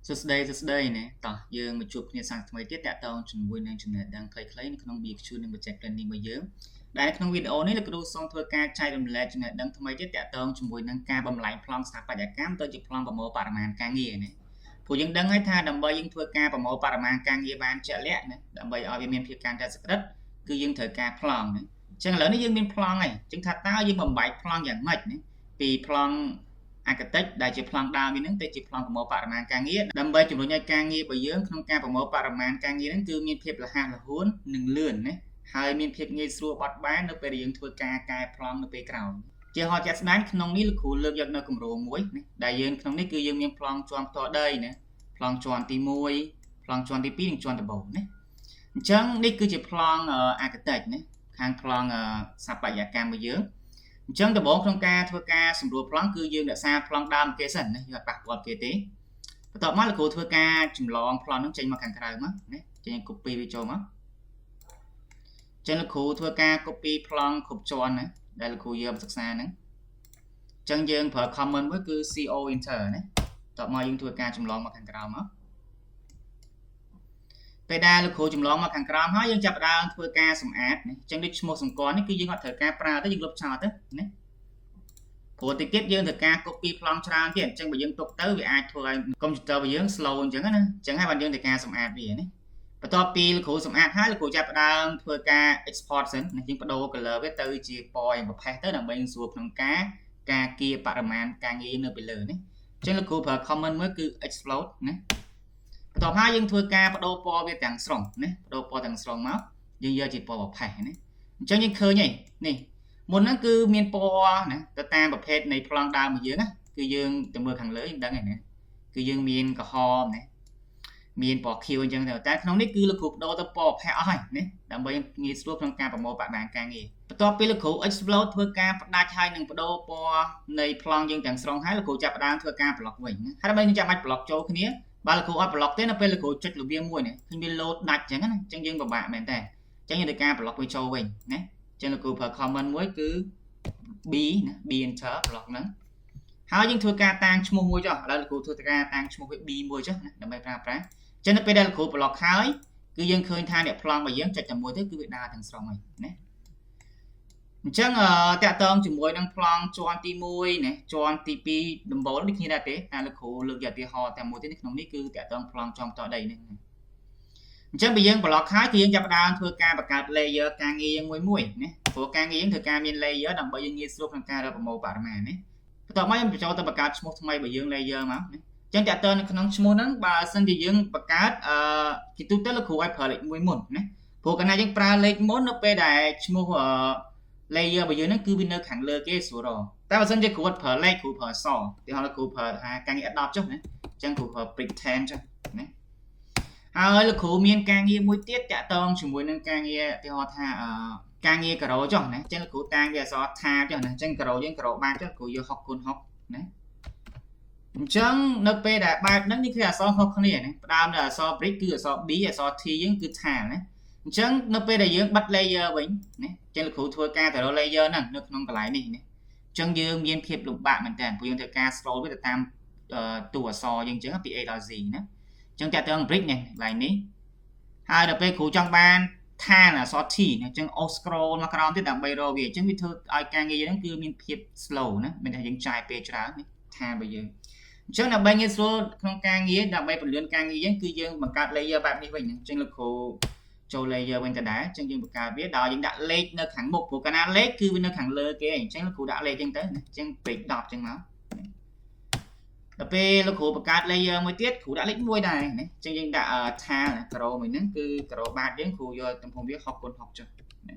សួស្តីណាតោះយើងមកជួបគ្នាសាថ្មីទៀតតាក់ទងជាមួយនឹងចំណេះដឹងខ្លីៗនៅក្នុង BQ និង Project Planning របស់យើងដែលក្នុងវីដេអូនេះលោកគ្រូសូមធ្វើការចែករំលែកចំណេះដឹងថ្មីទៀតតាក់ទងជាមួយនឹងការបំលែងប្លង់ស្ថាបត្យកម្មទៅជាប្លង់ប្រមូលបរិមាណការងារណាព្រោះយើងដឹងហើយថាដើម្បីយើងធ្វើការប្រមូលបរិមាណការងារបានជាក់លាក់ណាដើម្បីឲ្យវាមានភាពកាន់តែសក្តិគឺយើងត្រូវការប្លង់ណាអញ្ចឹងឥឡូវនេះយើងមានប្លង់ហើយអញ្ចឹងថាតើយើងបំបែកប្លង់យ៉ាងម៉េចណាពីប្លង់អាកាតិចដែលជាប្លង់ដើមវានឹងទៅជាប្លង់ប្រមូលបរិមាណការងារដើម្បីជំរុញឲ្យការងាររបស់យើងក្នុងការប្រមូលបរិមាណការងារហ្នឹងគឺមានភាពរហ័សរហួននិងលឿនណាហើយមានភាពងាយស្រួលបត់បែននៅពេលដែលយើងធ្វើការកែប្លង់នៅពេលក្រោយជាហោជាក់ស្ដែងក្នុងនេះលោកគ្រូលើកយកនៅគម្រោងមួយណាដែលយើងក្នុងនេះគឺយើងមានប្លង់ជាន់ផ្ទាល់ដីណាប្លង់ជាន់ទី1ប្លង់ជាន់ទី2និងជាន់ដំបូងណាអញ្ចឹងនេះគឺជាប្លង់អាកាតិចណាខាងប្លង់ស្ថាបត្យកម្មរបស់យើងអញ្ចឹងដំបូងក្នុងការធ្វើការសម្រួលប្លង់គឺយើងរក្សាប្លង់ដើមគេសិនណាយើងអត់ប៉ះពាល់គេទេបន្ទាប់មកលោកគ្រូធ្វើការចម្លងប្លង់ហ្នឹងចេញមកខាងក្រៅមកណាចេញ copy វាចូលមកចឹងលោកគ្រូធ្វើការ copy ប្លង់គ្រប់ជាន់ណាដែលលោកគ្រូយកសិក្សាហ្នឹងអញ្ចឹងយើងប្រើ comment មួយគឺ CO enter ណាបន្ទាប់មកយើងធ្វើការចម្លងមកខាងក្រៅមកពេលដែលលោកគ្រូចម្លងមកខាងក្រោមហើយយើងចាប់ផ្ដើមធ្វើការសម្អាតណាអញ្ចឹងដូចឈ្មោះសម្គាល់នេះគឺយើងអត់ត្រូវការប្រើទេយើងលុបចោលទៅណាព្រោះតិចទៀតយើងត្រូវការ copy ប្លង់ច្រើនទៀតអញ្ចឹងបើយើងទុកទៅវាអាចធ្វើឲ្យកុំព្យូទ័ររបស់យើង slow អញ្ចឹងណាអញ្ចឹងហើយបានយើងត្រូវការសម្អាតវាណាបន្ទាប់ពីលោកគ្រូសម្អាតហើយលោកគ្រូចាប់ផ្ដើមធ្វើការ export សិនណាយើងបដូរ color វាទៅជាពណ៌យ៉ាងប្រផេះទៅដើម្បីស្រួលក្នុងការគៀបរិមាណការងារនៅពីលើណាអញ្ចឹងលោកគ្រូប្រើ comment មួយគឺ explode ណាបន្ទាប់មកយើងធ្វើការបដូរពណ៌វាទាំងស្រុងណាបដូរពណ៌ទាំងស្រុងមកយើងយកជាពណ៌ប្រផេះណាអញ្ចឹងយើងឃើញហើយនេះមុនហ្នឹងគឺមានពណ៌ណាទៅតាមប្រភេទនៃប្លង់ដើមរបស់យើងណាគឺយើងទៅមើលខាងលើយើងដឹងហើយណាគឺយើងមានក្រហមណាមានពណ៌ខៀវអញ្ចឹងទៅតែក្នុងនេះគឺលោកគ្រូបដូរទៅពណ៌ប្រផេះអស់ហើយណាដើម្បីងាយស្រួលក្នុងការប្រមូលបរិមាណការងារបន្ទាប់ពីលោកគ្រូ explode ធ្វើការផ្ដាច់ហើយនឹងបដូរពណ៌នៃប្លង់យើងទាំងស្រុងហើយលោកគ្រូចាប់ផ្ដើមធ្វើការ block វិញណាហើយដើម្បីយើងចាំបាច់ block ចូលគ្នាបើលោកគ្រូអត់ block ទេនៅពេលលោកគ្រូចុចរបៀងមួយនេះឃើញវា load ដាច់អញ្ចឹងណាអញ្ចឹងយើងពិបាកមែនតើអញ្ចឹងយើងត្រូវការ block វាចូលវិញណាអញ្ចឹងលោកគ្រូប្រើ comment មួយគឺ B ណា B enter block ហ្នឹងហើយយើងធ្វើការតាំងឈ្មោះមួយចុះឥឡូវលោកគ្រូធ្វើការតាំងឈ្មោះវា B មួយចុះណាដើម្បីប្រើប្រាស់អញ្ចឹងនៅពេលដែលលោកគ្រូ block ហើយគឺយើងឃើញថាអ្នកប្លង់របស់យើងចុចតែមួយទៅគឺវាដើរទាំងស្រុងហើយណាអញ្ចឹងតាក់ទងជាមួយនឹងប្លង់ជាន់ទី1ណាជាន់ទី2ដំបូលដូចគ្នាដែរទេតែលោកគ្រូលើកយកឧទាហរណ៍តែមួយទៀតក្នុងនេះគឺតាក់ទងប្លង់ចំតដីនេះអញ្ចឹងបើយើង block ហើយគឺយើងចាប់ផ្ដើមធ្វើការបង្កើត layer ការងារយើងមួយណាព្រោះការងារយើងធ្វើការមាន layer ដើម្បីយើងងាយស្រួលក្នុងការរកប្រមូលបរិមាណណាបន្ទាប់មកយើងបញ្ចូលទៅបង្កើតឈ្មោះថ្មីរបស់យើង layer មកណាអញ្ចឹងតាក់ទងនៅក្នុងឈ្មោះហ្នឹងបើសិនជាយើងបង្កើតជាទូទៅលោកគ្រូឲ្យប្រើលេខ1មុនណាព្រោះកាលណាយើងប្រើលេខមុននៅពេលដែលឈ្មោះlayer របស់យើងហ្នឹងគឺវានៅខាងលើគេស្រួលរកតែបើសិនជាគ្រូអត់ប្រើលេខគ្រូប្រើអក្សរទីហោះគ្រូប្រើថាការងារ add ចុះណាអញ្ចឹងគ្រូប្រើ pretend ចុះណាហើយលោកគ្រូមានការងារមួយទៀតតាក់ទងជាមួយនឹងការងារទីហោះថាការងារការ៉ូចុះណាអញ្ចឹងលោកគ្រូតាំងវាអក្សរថាចុះណាអញ្ចឹងការ៉ូយើងការ៉ូបានចុះគ្រូយក60 × 60ណាអញ្ចឹងនៅពេលដែលបែបហ្នឹងនេះគឺអក្សរខុសគ្នាណាផ្ដើមនៅអក្សរ brick គឺអក្សរ B អក្សរ T យើងគឺថាណាអញ្ចឹងនៅពេលដែលយើងបិទ layer វិញណាអញ្ចឹងលោកគ្រូធ្វើការទៅរក layer ហ្នឹងនៅក្នុងកន្លែងនេះណាអញ្ចឹងយើងមានភាពលំបាកមែនតើព្រោះយើងត្រូវការ scroll វាទៅតាមតួអក្សរយើងអញ្ចឹងពី A ដល់ Z ណាអញ្ចឹងតាក់ទង brick នេះកន្លែងនេះហើយដល់ពេលគ្រូចង់បានឋានអក្សរ T អញ្ចឹង scroll មកក្រោមទៀតដើម្បីរកវាអញ្ចឹងវាធ្វើឲ្យការងារយើងហ្នឹងគឺមានភាព slow ណាមិនថាយើងចាយពេលច្រើននេះឋានរបស់យើងអញ្ចឹងដើម្បីងាយស្រួលក្នុងការងារដើម្បីពន្លឿនការងារយើងគឺយើងបង្កើត layer បែបនេះវិញអញ្ចឹងលោកគ្រូចូល layer វិញតដែរអញ្ចឹងយើងបង្កើតវាដល់យើងដាក់លេខនៅខាងមុខព្រោះកាលណាលេខគឺវានៅខាងលើគេអញ្ចឹងលោកគ្រូដាក់លេខអញ្ចឹងទៅអញ្ចឹងពេក10អញ្ចឹងមកដល់ពេលលោកគ្រូបង្កើត layer មួយទៀតគ្រូដាក់លេខ1ដែរណាអញ្ចឹងយើងដាក់ថាការ៉ូមួយហ្នឹងគឺការ៉ូបាតយើងគ្រូយកទំហំវា60 × 60ចុះណា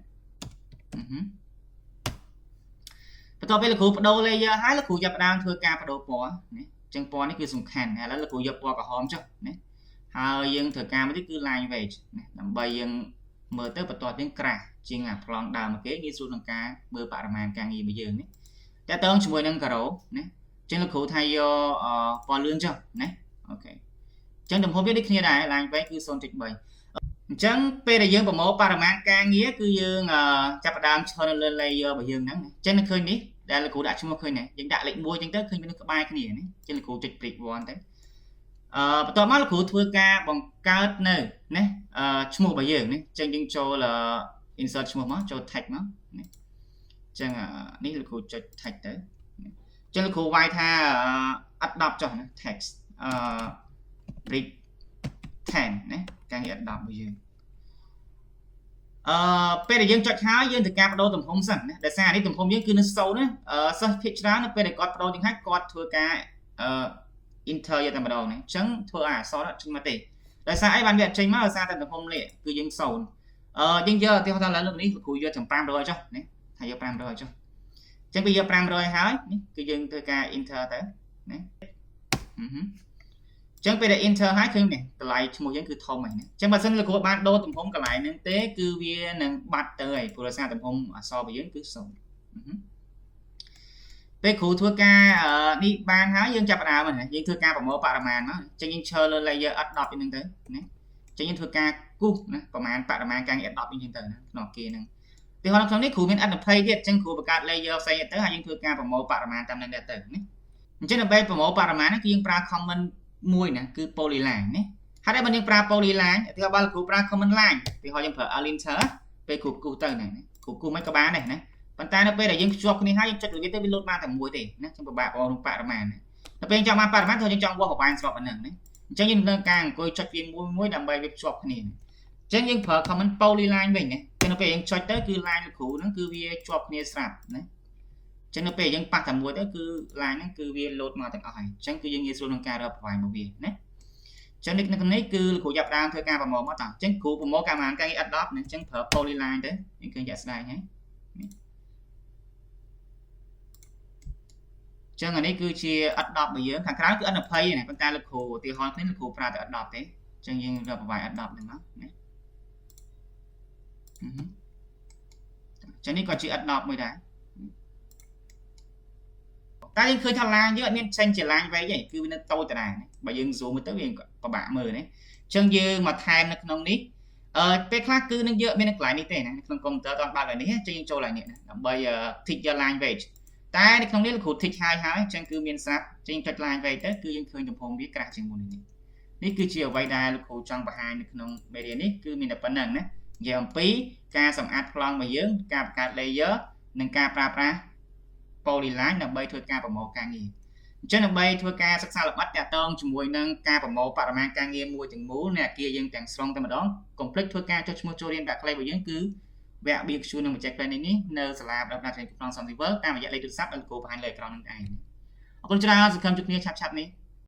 បន្ទាប់ពីលោកគ្រូបដូរ layer ហើយលោកគ្រូចាប់ផ្ដើមធ្វើការបដូរពណ៌ណាអញ្ចឹងពណ៌នេះគឺសំខាន់ឥឡូវលោកគ្រូយកពណ៌ក្រហមចុះណាហើយយើងធ្វើការមួយទៀតគឺ line weight ណាដើម្បីយើងមើលទៅបន្ទាត់យើងក្រាស់ជាងអាប្លង់ដើមមកគេងាយស្រួលក្នុងការមើលបរិមាណការងាររបស់យើងនេះតើតើជាមួយនឹងការ៉ូណាអញ្ចឹងលោកគ្រូថាយកពណ៌លឿងចុះណាអូខេអញ្ចឹងទំហំវាដូចគ្នាដែរ line weight គឺ 0.3 អញ្ចឹងពេលដែលយើងប្រមូលបរិមាណការងារគឺយើងចាប់ផ្ដើមឈរនៅលើ layer របស់យើងហ្នឹងអញ្ចឹងឃើញនេះដែលលោកគ្រូដាក់ឈ្មោះឃើញណាយើងដាក់លេខ1អញ្ចឹងទៅឃើញវានៅក្បែរគ្នាណាអញ្ចឹងលោកគ្រូចុច print 1ទៅ បន្ទាប់មកលោកគ្រូធ្វើការបង្កើតនៅណាឈ្មោះរបស់យើងនេះចឹងយើងចូល insert ឈ្មោះមកចូល text មកនេះចឹងនេះលោកគ្រូចុច text ទៅចឹងលោកគ្រូវាយថាadopt ចុះណា text read 10ណាការងារ adopt របស់យើងពេលដែលយើងចុចហើយយើងត្រូវការបដូរទំហំសិនណាដោយសារនេះទំហំយើងគឺនៅ0ណាសិស្សភាគច្រើននៅពេលដែលគាត់បដូរទាំងហើយគាត់ធ្វើការ enter យកតែម្ដងនេះអញ្ចឹងធ្វើឲ្យអក្សរអត់ចេញមកទេដោយសារអីបានវាអត់ចេញមកដោយសារតែទំហំលេខគឺយើង0យើងយកឧទាហរណ៍ថាលើកនេះលោកគ្រូយកទាំង500ចុះណាថាយក500ចុះអញ្ចឹងពេលយក500ហើយនេះគឺយើងធ្វើការ enter ទៅណាអញ្ចឹងពេលដែល enter ហើយឃើញនេះតម្លៃឈ្មោះយើងគឺធំហើយណាអញ្ចឹងបើសិនលោកគ្រូបានដូរទំហំកន្លែងហ្នឹងទេគឺវានឹងបាត់ទៅហើយព្រោះដោយសារទំហំអក្សររបស់យើងគឺ0ពេលគ្រូធ្វើការនេះបានហើយយើងចាប់ផ្ដើមហ្នឹងយើងធ្វើការប្រមូលបរិមាណមកអញ្ចឹងយើងឈើលើ layer adopt ហ្នឹងទៅណាអញ្ចឹងយើងធ្វើការគូសណាប្រមាណបរិមាណការងារ adopt អញ្ចឹងទៅណាក្នុងគេហ្នឹងទីហោក្នុងនេះគ្រូមានអត្ថប្រយោជន៍ទៀតអញ្ចឹងគ្រូបង្កើត layer ផ្សេងទៅហើយយើងធ្វើការប្រមូលបរិមាណតាមហ្នឹងទៅណាអញ្ចឹងដើម្បីប្រមូលបរិមាណហ្នឹងគឺយើងប្រើ comment មួយណាគឺ polyline ណាហើយបើយើងប្រើ polyline ឧទាហរណ៍បើគ្រូប្រើ comment line ឧទាហរណ៍យើងប្រើ alinter ពេលគ្រូគូសទៅណាគ្រូគូសមិនក៏បានដែរណាប៉ុន្តែនៅពេលដែលយើងភ្ជាប់គ្នាហើយយើងចុចវាទៅវាលោតបានតែមួយទេណាចឹងពិបាកបងក្នុងបរិមាណដល់ពេលយើងចង់បានបរិមាណទៅយើងចង់វាស់ប្រវែងស្របអាហ្នឹងណាអញ្ចឹងយើងនឹងការអង្គុយចុចវាមួយដើម្បីវាភ្ជាប់គ្នាអញ្ចឹងយើងប្រើ comment polyline វិញណាតែនៅពេលយើងចុចទៅគឺ line លោកគ្រូហ្នឹងគឺវាជាប់គ្នាស្រាប់ណាអញ្ចឹងនៅពេលយើងប៉ះតែមួយទៅគឺ line ហ្នឹងគឺវាលោតមកទាំងអស់ហើយអញ្ចឹងគឺយើងងាយស្រួលក្នុងការរកប្រវែងរបស់វាណាអញ្ចឹងនៅក្នុងនេះគឺលោកគ្រូចាប់ដើមធ្វើការប្រមូលមកតោះអញ្ចឹងគ្រូប្រមូលការងារ adopt ណាអញ្ចឹងប្រើ polyline ទៅយើងឃើញជាក់ស្ដែងហើយចឹងអានេះគឺជា adopt របស់យើងខាងក្រៅគឺ N20 ណាប៉ុន្តែលោកគ្រូឧទាហរណ៍នេះលោកគ្រូប្រើតែ adopt ទេចឹងយើងរកប្រវែង adopt ហ្នឹងមកណាចឹងនេះក៏ជា adopt មួយដែរតែយើងឃើញថាឡាញយើងអត់មានចេញជាឡាញវែងទេគឺវានៅតូចដដែលបើយើង zoom មើលទៅវាពិបាកមើលណាចឹងយើងមកថែមនៅក្នុងនេះពេលខ្លះគឺនឹងយកមាននៅកន្លែងនេះទេណាក្នុងកុំព្យូទ័រតបើកកន្លែងនេះចឹងយើងចូលកន្លែងនេះណាដើម្បី tick យក line weight តែនៅក្នុងនេះលោកគ្រូ tick ហើយអញ្ចឹងគឺមានស្រាប់ចេញចុច line weight ទៅគឺយើងឃើញទំហំវាក្រាស់ជាងមុននេះគឺជាអ្វីដែលលោកគ្រូចង់បង្ហាញនៅក្នុងមេរៀននេះគឺមានតែប៉ុណ្្នឹងណានិយាយអំពីការសម្អាតប្លង់របស់យើងការបង្កើត layer និងការប្រើប្រាស់ polyline ដើម្បីធ្វើការប្រមូលការងារអញ្ចឹងដើម្បីធ្វើការសិក្សាលម្អិតតាក់ទងជាមួយនឹងការប្រមូលបរិមាណការងារមួយទាំងមូលនៃអគារយើងទាំងស្រុងតែម្ដងកុំភ្លេចធ្វើការចុះឈ្មោះចូលរៀនវគ្គខ្លីរបស់យើងគឺវគ្គ BQ នឹងបញ្ជាក់ផ្នែកនេះនៅសាលាបណ្ដុះបណ្ដាលផ្នែក Computer Science តាមរយៈលេខទូរស័ព្ទដែលលោកគ្រូបង្ហាញលើអេក្រង់នឹងឯងអរគុណច្រើនសង្ឃឹមជួបគ្នាឆាប់ៗនេះ